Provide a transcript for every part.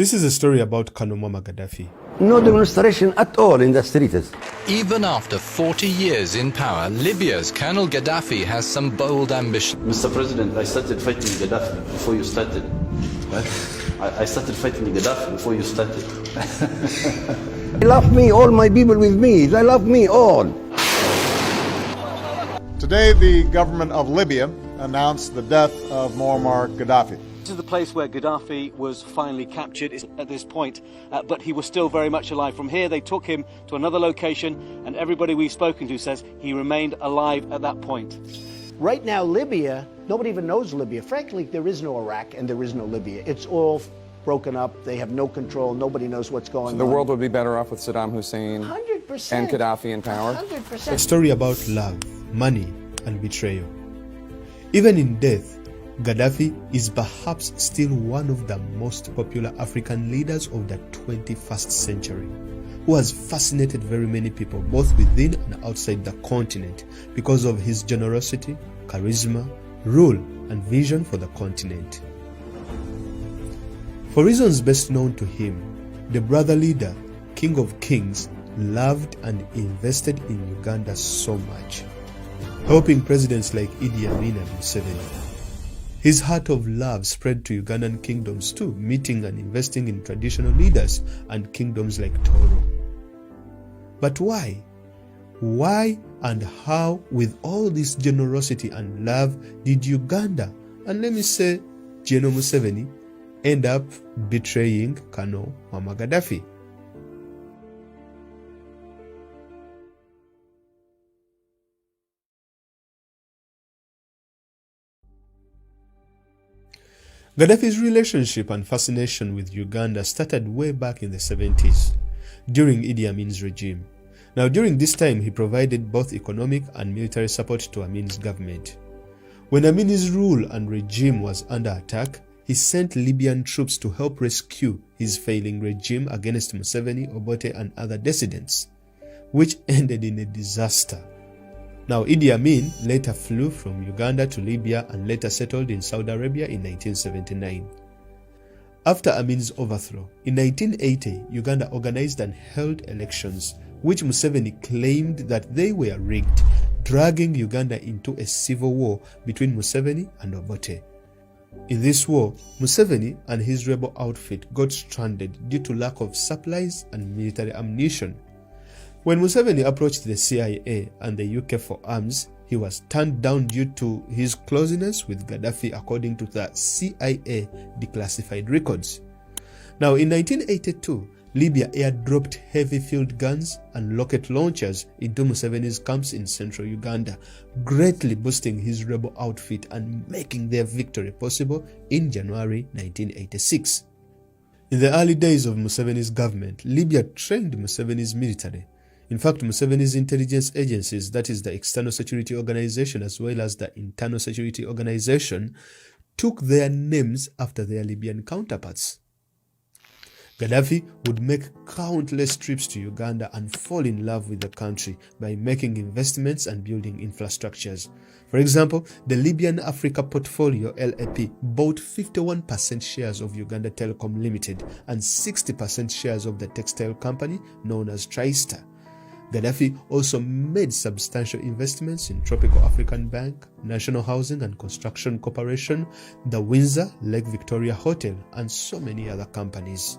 This is a story about Colonel Muammar Gaddafi. No demonstration at all in the streets. Even after 40 years in power, Libya's Colonel Gaddafi has some bold ambitions. Mr. President, I started fighting Gaddafi before you started. What? I started fighting Gaddafi before you started. They love me, all my people with me. They love me all. Today, the government of Libya announced the death of Muammar Gaddafi. This is the place where Gaddafi was finally captured at this point, but he was still very much alive. From here, they took him to another location, and everybody we've spoken to says he remained alive at that point. Right now, Libya, nobody even knows Libya. Frankly, there is no Iraq and there is no Libya. It's all broken up. They have no control. Nobody knows what's going on. The world would be better off with Saddam Hussein 100%. and Gaddafi in power. 100%. A story about love, money, and betrayal. Even in death, Gaddafi is perhaps still one of the most popular African leaders of the 21st century, who has fascinated very many people both within and outside the continent because of his generosity, charisma, rule, and vision for the continent. For reasons best known to him, the brother leader, King of Kings, loved and invested in Uganda so much, helping presidents like Idi Amin and Museveni. His heart of love spread to Ugandan kingdoms too, meeting and investing in traditional leaders and kingdoms like Toro. But why? Why and how, with all this generosity and love, did Uganda, and let me say General Museveni, end up betraying Colonel Muammar Gaddafi? Gaddafi's relationship and fascination with Uganda started way back in the 70s, during Idi Amin's regime. Now, during this time, he provided both economic and military support to Amin's government. When Amin's rule and regime was under attack, he sent Libyan troops to help rescue his failing regime against Museveni, Obote, and other dissidents, which ended in a disaster. Now, Idi Amin later flew from Uganda to Libya and later settled in Saudi Arabia in 1979. After Amin's overthrow, in 1980, Uganda organized and held elections, which Museveni claimed that they were rigged, dragging Uganda into a civil war between Museveni and Obote. In this war, Museveni and his rebel outfit got stranded due to lack of supplies and military ammunition. When Museveni approached the CIA and the UK for arms, he was turned down due to his closeness with Gaddafi, according to the CIA declassified records. Now, in 1982, Libya airdropped heavy field guns and rocket launchers into Museveni's camps in central Uganda, greatly boosting his rebel outfit and making their victory possible in January 1986. In the early days of Museveni's government, Libya trained Museveni's military. In fact, Museveni's intelligence agencies, that is the External Security Organization as well as the Internal Security Organization, took their names after their Libyan counterparts. Gaddafi would make countless trips to Uganda and fall in love with the country by making investments and building infrastructures. For example, the Libyan Africa Portfolio LAP bought 51% shares of Uganda Telecom Limited and 60% shares of the textile company known as TriStar. Gaddafi also made substantial investments in Tropical African Bank, National Housing and Construction Corporation, the Windsor Lake Victoria Hotel, and so many other companies.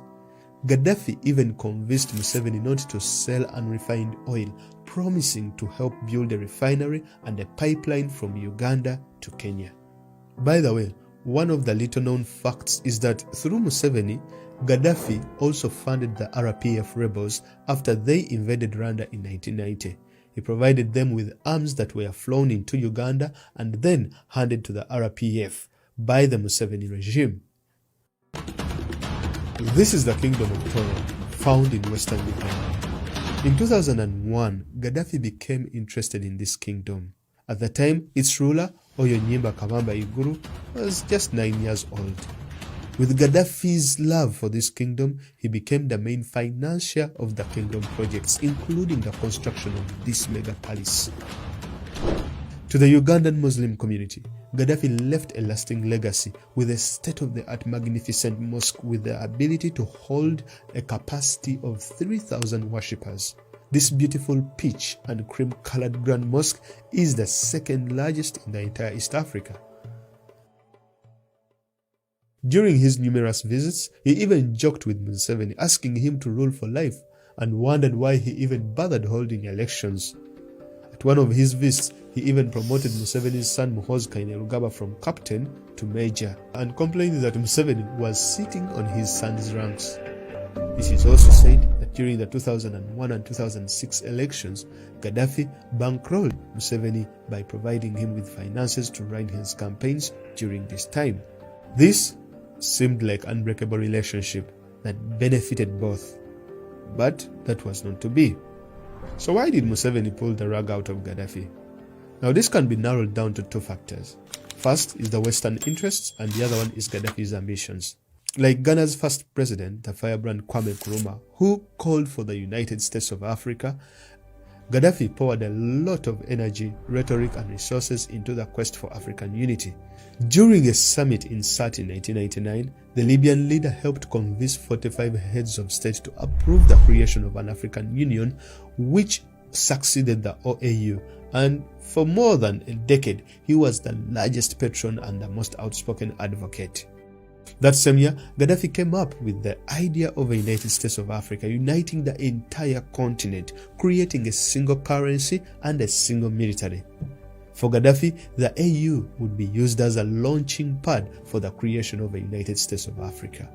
Gaddafi even convinced Museveni not to sell unrefined oil, promising to help build a refinery and a pipeline from Uganda to Kenya. By the way, one of the little-known facts is that through Museveni, Gaddafi also funded the RPF rebels after they invaded Rwanda in 1990. He provided them with arms that were flown into Uganda and then handed to the RPF by the Museveni regime. This is the Kingdom of Toro, found in western Uganda. In 2001, Gaddafi became interested in this kingdom. At the time, its ruler, Oyonyimba Kabamba Iguru, was just 9 years old. With Gaddafi's love for this kingdom, he became the main financier of the kingdom projects, including the construction of this mega palace. To the Ugandan Muslim community, Gaddafi left a lasting legacy with a state-of-the-art magnificent mosque with the ability to hold a capacity of 3,000 worshippers. This beautiful peach and cream-colored grand mosque is the second largest in the entire East Africa. During his numerous visits, he even joked with Museveni, asking him to rule for life, and wondered why he even bothered holding elections. At one of his visits, he even promoted Museveni's son Muhoozi Kainerugaba from captain to major, and complained that Museveni was sitting on his son's ranks. It is also said that during the 2001 and 2006 elections, Gaddafi bankrolled Museveni by providing him with finances to run his campaigns during this time. This seemed like an unbreakable relationship that benefited both, but that was not to be. So why did Museveni pull the rug out of Gaddafi? Now this can be narrowed down to two factors. First is the Western interests, and the other one is Gaddafi's ambitions. Like Ghana's first president, the firebrand Kwame Nkrumah, who called for the United States of Africa, Gaddafi poured a lot of energy, rhetoric and resources into the quest for African unity. During a summit in Sirte in 1999, the Libyan leader helped convince 45 heads of state to approve the creation of an African Union, which succeeded the OAU, and for more than a decade, he was the largest patron and the most outspoken advocate. That same year, Gaddafi came up with the idea of a United States of Africa, uniting the entire continent, creating a single currency and a single military. For Gaddafi, the AU would be used as a launching pad for the creation of a United States of Africa.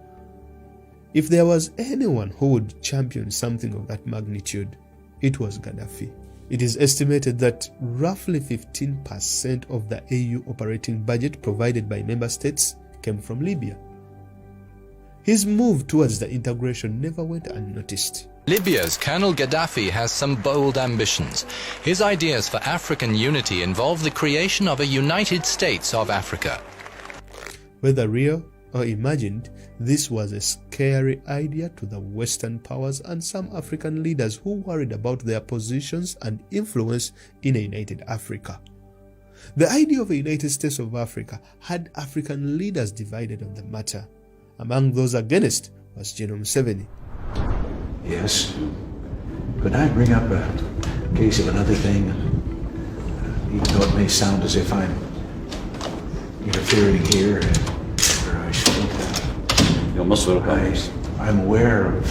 If there was anyone who would champion something of that magnitude, it was Gaddafi. It is estimated that roughly 15% of the AU operating budget provided by member states came from Libya. His move towards the integration never went unnoticed. Libya's Colonel Gaddafi has some bold ambitions. His ideas for African unity involve the creation of a United States of Africa. Whether real or imagined, this was a scary idea to the Western powers and some African leaders who worried about their positions and influence in a united Africa. The idea of a United States of Africa had African leaders divided on the matter. Among those against was General Museveni. Yes. Could I bring up a case of another thing? Even though it may sound as if I'm interfering here, where I shouldn't. You're most welcome. I'm aware of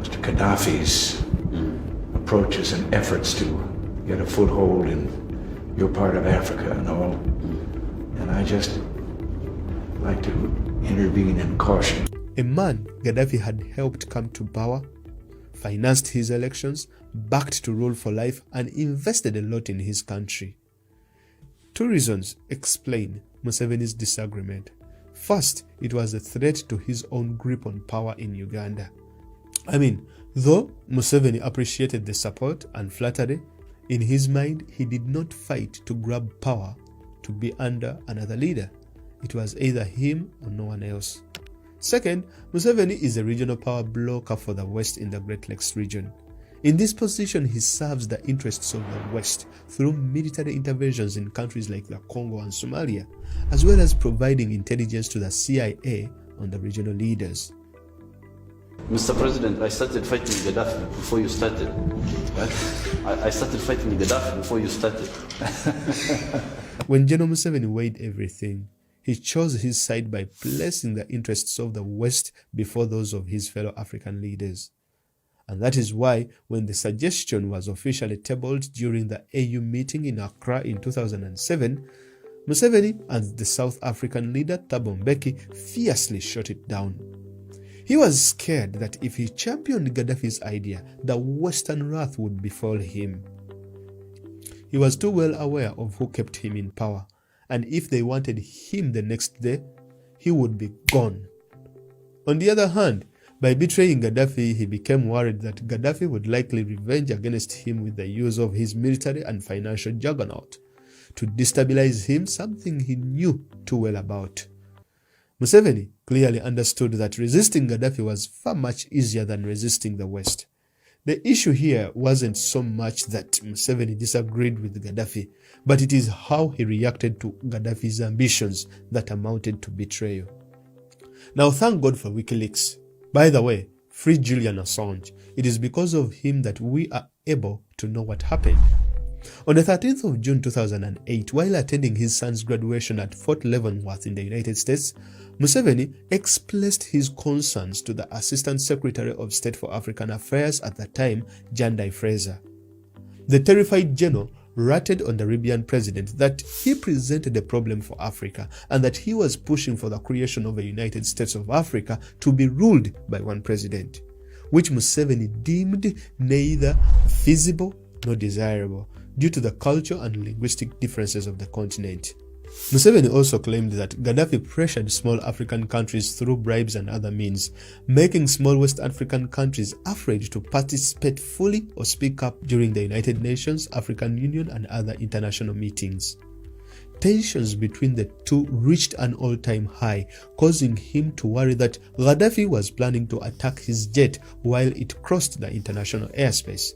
Mr. Gaddafi's approaches and efforts to get a foothold in your part of Africa and all. And I just like to intervene and caution. A man Gaddafi had helped come to power, financed his elections, backed to rule for life, and invested a lot in his country. Two reasons explain Museveni's disagreement. First, it was a threat to his own grip on power in Uganda. Though Museveni appreciated the support and flattery, in his mind he did not fight to grab power to be under another leader. It was either him or no one else. Second, Museveni is a regional power blocker for the West in the Great Lakes region. In this position, he serves the interests of the West through military interventions in countries like the Congo and Somalia, as well as providing intelligence to the CIA on the regional leaders. Mr. President, I started fighting Gaddafi before you started. What? I started fighting Gaddafi before you started. When General Museveni weighed everything, he chose his side by placing the interests of the West before those of his fellow African leaders. And that is why, when the suggestion was officially tabled during the AU meeting in Accra in 2007, Museveni and the South African leader Thabo Mbeki fiercely shot it down. He was scared that if he championed Gaddafi's idea, the Western wrath would befall him. He was too well aware of who kept him in power, and if they wanted him the next day, he would be gone. On the other hand, by betraying Gaddafi, he became worried that Gaddafi would likely revenge against him with the use of his military and financial juggernaut to destabilize him, something he knew too well about. Museveni clearly understood that resisting Gaddafi was far much easier than resisting the West. The issue here wasn't so much that Museveni disagreed with Gaddafi, but it is how he reacted to Gaddafi's ambitions that amounted to betrayal. Now, thank God for WikiLeaks. By the way, free Julian Assange. It is because of him that we are able to know what happened. On the 13th of June 2008, while attending his son's graduation at Fort Leavenworth in the United States, Museveni expressed his concerns to the Assistant Secretary of State for African Affairs at the time, Jandai Fraser. The terrified general ratted on the Libyan president that he presented a problem for Africa and that he was pushing for the creation of a United States of Africa to be ruled by one president, which Museveni deemed neither feasible nor desirable due to the cultural and linguistic differences of the continent. Museveni also claimed that Gaddafi pressured small African countries through bribes and other means, making small West African countries afraid to participate fully or speak up during the United Nations, African Union, and other international meetings. Tensions between the two reached an all-time high, causing him to worry that Gaddafi was planning to attack his jet while it crossed the international airspace.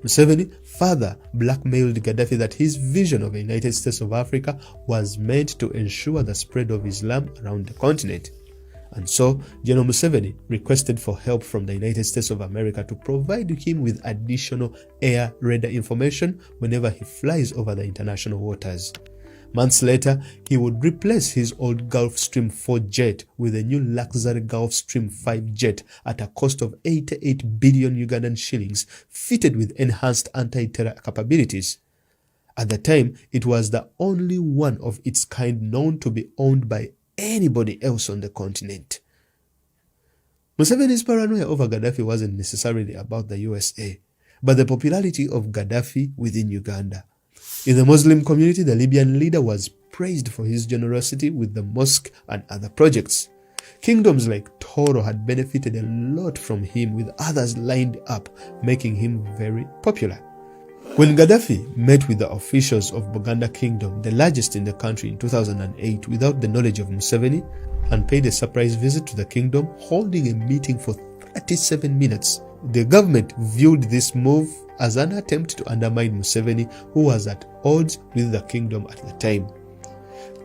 Museveni further blackmailed Gaddafi that his vision of a United States of Africa was meant to ensure the spread of Islam around the continent. And so, General Museveni requested for help from the United States of America to provide him with additional air radar information whenever he flies over the international waters. Months later, he would replace his old Gulfstream 4 jet with a new luxury Gulfstream 5 jet at a cost of 88 billion Ugandan shillings, fitted with enhanced anti-terror capabilities. At the time, it was the only one of its kind known to be owned by anybody else on the continent. Museveni's paranoia over Gaddafi wasn't necessarily about the USA, but the popularity of Gaddafi within Uganda. In the Muslim community, the Libyan leader was praised for his generosity with the mosque and other projects. Kingdoms like Toro had benefited a lot from him, with others lined up, making him very popular. When Gaddafi met with the officials of Buganda Kingdom, the largest in the country, in 2008 without the knowledge of Museveni, and paid a surprise visit to the kingdom, holding a meeting for 37 minutes, the government viewed this move as an attempt to undermine Museveni, who was at odds with the kingdom at the time.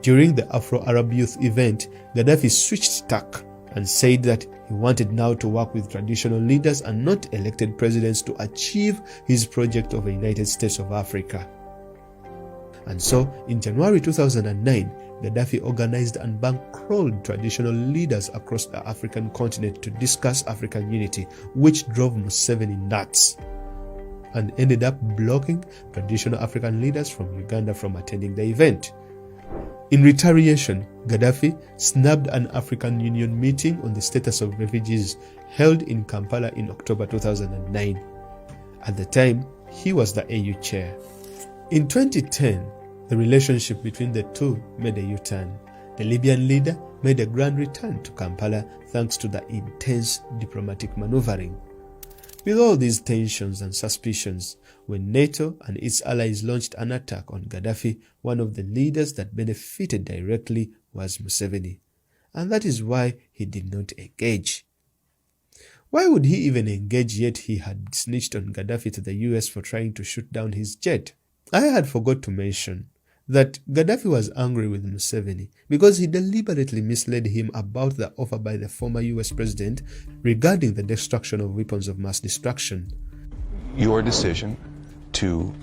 During the Afro-Arab Youth event, Gaddafi switched tack and said that he wanted now to work with traditional leaders and not elected presidents to achieve his project of a United States of Africa. And so, in January 2009, Gaddafi organized and bankrolled traditional leaders across the African continent to discuss African unity, which drove Museveni nuts and ended up blocking traditional African leaders from Uganda from attending the event. In retaliation, Gaddafi snubbed an African Union meeting on the status of refugees held in Kampala in October 2009. At the time, he was the AU chair. In 2010, the relationship between the two made a U-turn. The Libyan leader made a grand return to Kampala thanks to the intense diplomatic maneuvering. With all these tensions and suspicions, when NATO and its allies launched an attack on Gaddafi, one of the leaders that benefited directly was Museveni. And that is why he did not engage. Why would he even engage, yet he had snitched on Gaddafi to the US for trying to shoot down his jet? I had forgot to mention that Gaddafi was angry with Museveni because he deliberately misled him about the offer by the former US president regarding the destruction of weapons of mass destruction. Your decision to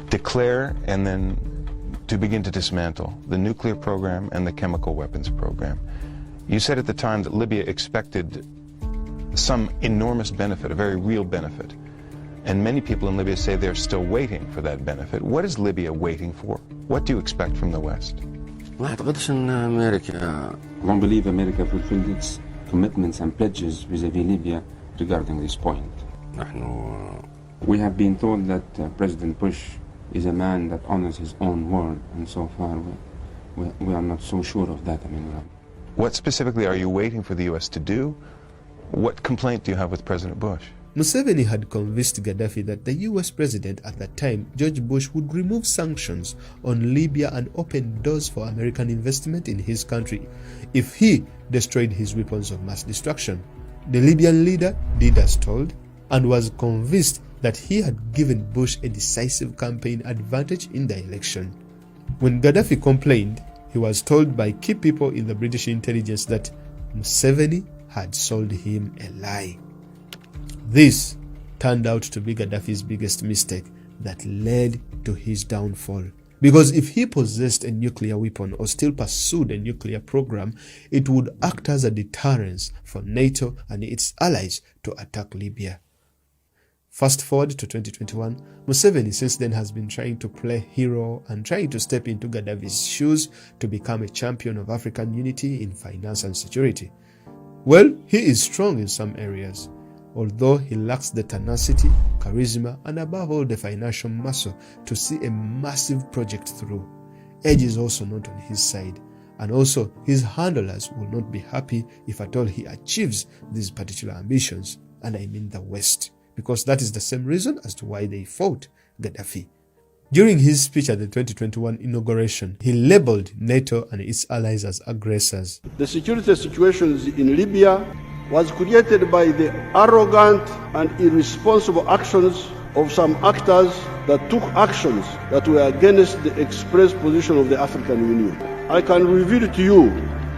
declare and then to begin to dismantle the nuclear program and the chemical weapons program. You said at the time that Libya expected some enormous benefit, a very real benefit. And many people in Libya say they're still waiting for that benefit. What is Libya waiting for? What do you expect from the West? I don't believe America fulfilled its commitments and pledges vis-à-vis Libya regarding this point. We have been told that President Bush is a man that honors his own word, and so far we are not so sure of that. What specifically are you waiting for the U.S. to do? What complaint do you have with President Bush? Museveni had convinced Gaddafi that the US president at that time, George Bush, would remove sanctions on Libya and open doors for American investment in his country if he destroyed his weapons of mass destruction. The Libyan leader did as told, and was convinced that he had given Bush a decisive campaign advantage in the election. When Gaddafi complained, he was told by key people in the British intelligence that Museveni had sold him a lie. This turned out to be Gaddafi's biggest mistake that led to his downfall. Because if he possessed a nuclear weapon or still pursued a nuclear program, it would act as a deterrence for NATO and its allies to attack Libya. Fast forward to 2021, Museveni since then has been trying to play hero and trying to step into Gaddafi's shoes to become a champion of African unity in finance and security. Well, he is strong in some areas, although he lacks the tenacity, charisma, and above all the financial muscle to see a massive project through. Age is also not on his side, and also his handlers will not be happy if at all he achieves these particular ambitions, and I mean the West, because that is the same reason as to why they fought Gaddafi. During his speech at the 2021 inauguration, he labeled NATO and its allies as aggressors. The security situation in Libya was created by the arrogant and irresponsible actions of some actors that took actions that were against the express position of the African Union. I can reveal to you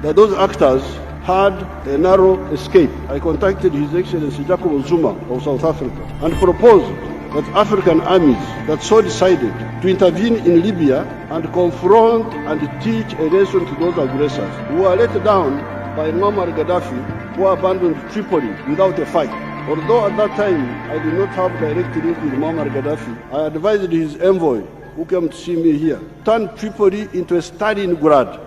that those actors had a narrow escape. I contacted His Excellency Jacob Zuma of South Africa and proposed that African armies that so decided to intervene in Libya and confront and teach a lesson to those aggressors who were let down by Muammar Gaddafi, who abandoned Tripoli without a fight. Although at that time I did not have direct link with Muammar Gaddafi, I advised his envoy, who came to see me here, turn Tripoli into a Stalingrad,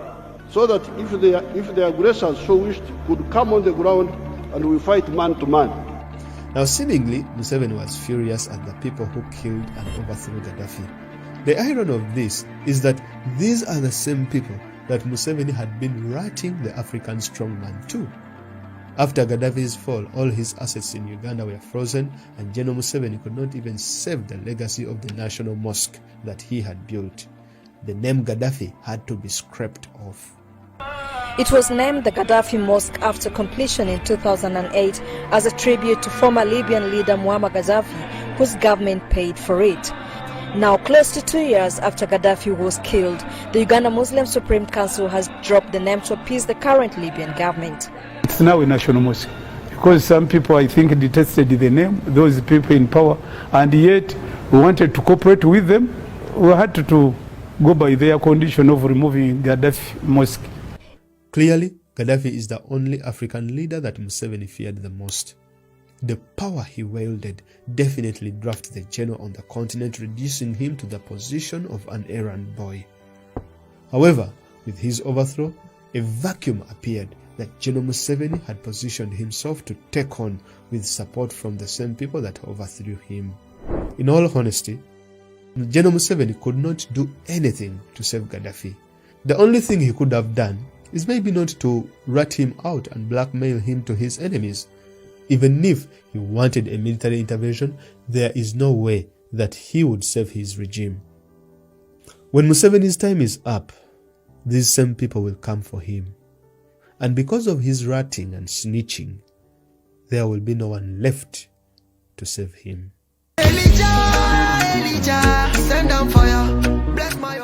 so that if the aggressors so wished, could come on the ground and we fight man to man. Now seemingly, Museveni was furious at the people who killed and overthrew Gaddafi. The irony of this is that these are the same people that Museveni had been ratting the African strongman to. After Gaddafi's fall, all his assets in Uganda were frozen, and General Museveni could not even save the legacy of the national mosque that he had built. The name Gaddafi had to be scraped off. It was named the Gaddafi Mosque after completion in 2008 as a tribute to former Libyan leader Muammar Gaddafi, whose government paid for it. Now, close to 2 years after Gaddafi was killed, the Uganda Muslim Supreme Council has dropped the name to appease the current Libyan government. It's now a national mosque because some people, I think, detested the name, those people in power, and yet we wanted to cooperate with them. We had to go by their condition of removing Gaddafi Mosque. Clearly, Gaddafi is the only African leader that Museveni feared the most. The power he wielded definitely drafted the general on the continent, reducing him to the position of an errand boy. However, with his overthrow, a vacuum appeared that General Museveni had positioned himself to take on with support from the same people that overthrew him. In all honesty, General Museveni could not do anything to save Gaddafi. The only thing he could have done is maybe not to rat him out and blackmail him to his enemies. Even if he wanted a military intervention, there is no way that he would save his regime. When Museveni's time is up, these same people will come for him. And because of his ratting and snitching, there will be no one left to save him. Elijah, send down fire, bless my